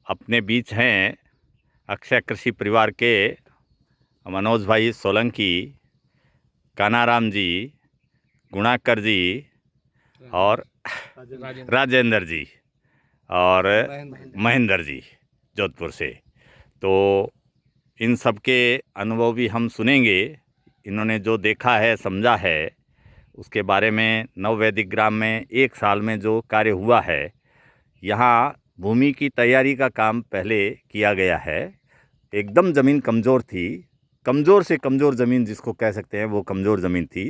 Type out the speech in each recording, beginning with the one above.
अपने बीच हैं अक्षय कृषि परिवार के मनोज भाई सोलंकी, कानाराम जी, गुणाकर जी और राजेंद्र जी और महेंद्र जी जोधपुर से। तो इन सब के अनुभव भी हम सुनेंगे। इन्होंने जो देखा है, समझा है, उसके बारे में नववैदिक ग्राम में 1 साल में जो कार्य हुआ है, यहाँ भूमि की तैयारी का काम पहले किया गया है। एकदम ज़मीन कमज़ोर थी, कमज़ोर से कमज़ोर ज़मीन जिसको कह सकते हैं, वो कमज़ोर ज़मीन थी।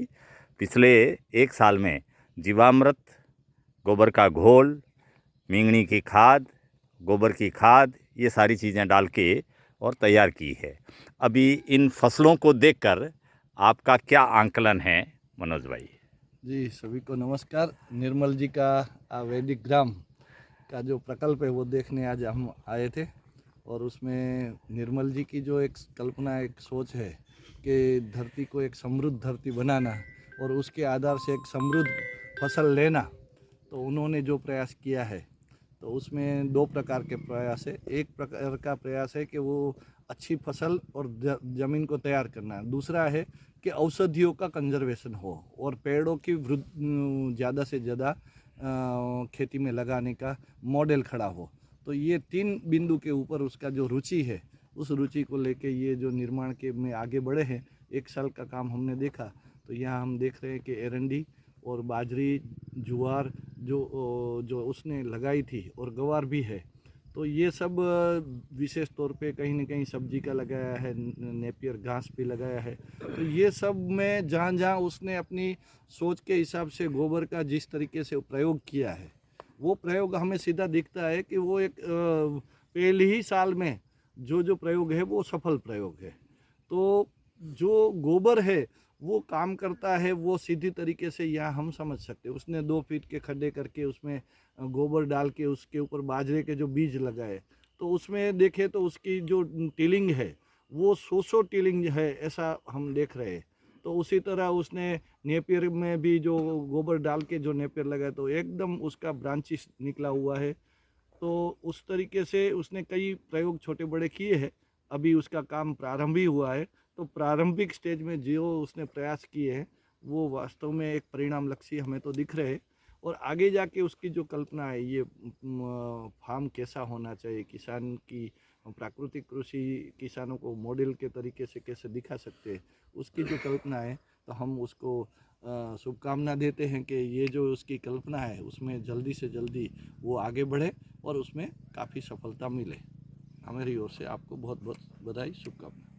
पिछले 1 साल में जीवामृत, गोबर का घोल, मींगनी की खाद, गोबर की खाद, ये सारी चीज़ें डाल के और तैयार की है। अभी इन फसलों को देखकर आपका क्या आंकलन है मनोज भाई? जी, सभी को नमस्कार। निर्मल जी का वैदिक ग्राम का जो प्रकल्प है वो देखने आज हम आए थे, और उसमें निर्मल जी की जो एक कल्पना, एक सोच है कि धरती को एक समृद्ध धरती बनाना और उसके आधार से एक समृद्ध फसल लेना, तो उन्होंने जो प्रयास किया है, तो उसमें 2 प्रकार के प्रयास है। एक प्रकार का प्रयास है कि वो अच्छी फसल और ज़मीन को तैयार करना है। दूसरा है कि औषधियों का कंजर्वेशन हो और पेड़ों की ज़्यादा से ज़्यादा खेती में लगाने का मॉडल खड़ा हो। तो ये 3 बिंदु के ऊपर उसका जो रुचि है, उस रुचि को लेके ये जो निर्माण के में आगे बढ़े हैं। 1 साल का काम हमने देखा, तो यहाँ हम देख रहे हैं कि एरंडी और बाजरी, ज्वार जो उसने लगाई थी, और गवार भी है। तो ये सब विशेष तौर पे कहीं न कहीं सब्जी का लगाया है, नेपियर घास भी लगाया है। तो ये सब में जहाँ-जहाँ उसने अपनी सोच के हिसाब से गोबर का जिस तरीके से प्रयोग किया है, वो प्रयोग हमें सीधा दिखता है कि वो एक पहले ही साल में जो प्रयोग है वो सफल प्रयोग है। तो जो गोबर है वो काम करता है, वो सीधी तरीके से यहाँ हम समझ सकते हैं। उसने 2 फीट के खड्डे करके उसमें गोबर डाल के उसके ऊपर बाजरे के जो बीज लगाए, तो उसमें देखें तो उसकी जो टिलिंग है वो 100 टिलिंग है, ऐसा हम देख रहे हैं। तो उसी तरह उसने नेपियर में भी जो गोबर डाल के जो नेपियर लगाया, तो एकदम उसका ब्रांचिस निकला हुआ है। तो उस तरीके से उसने कई प्रयोग छोटे बड़े किए हैं। अभी उसका काम प्रारंभ ही हुआ है। तो प्रारंभिक स्टेज में जो उसने प्रयास किए हैं, वो वास्तव में एक परिणामलक्षी हमें तो दिख रहे हैं। और आगे जाके उसकी जो कल्पना है, ये फार्म कैसा होना चाहिए, किसान की प्राकृतिक कृषि किसानों को मॉडल के तरीके से कैसे दिखा सकते हैं, उसकी जो कल्पना है, तो हम उसको शुभकामना देते हैं कि ये जो उसकी कल्पना है उसमें जल्दी से जल्दी वो आगे बढ़े और उसमें काफ़ी सफलता मिले। हमारी ओर से आपको बहुत बहुत बधाई, शुभकामनाएं।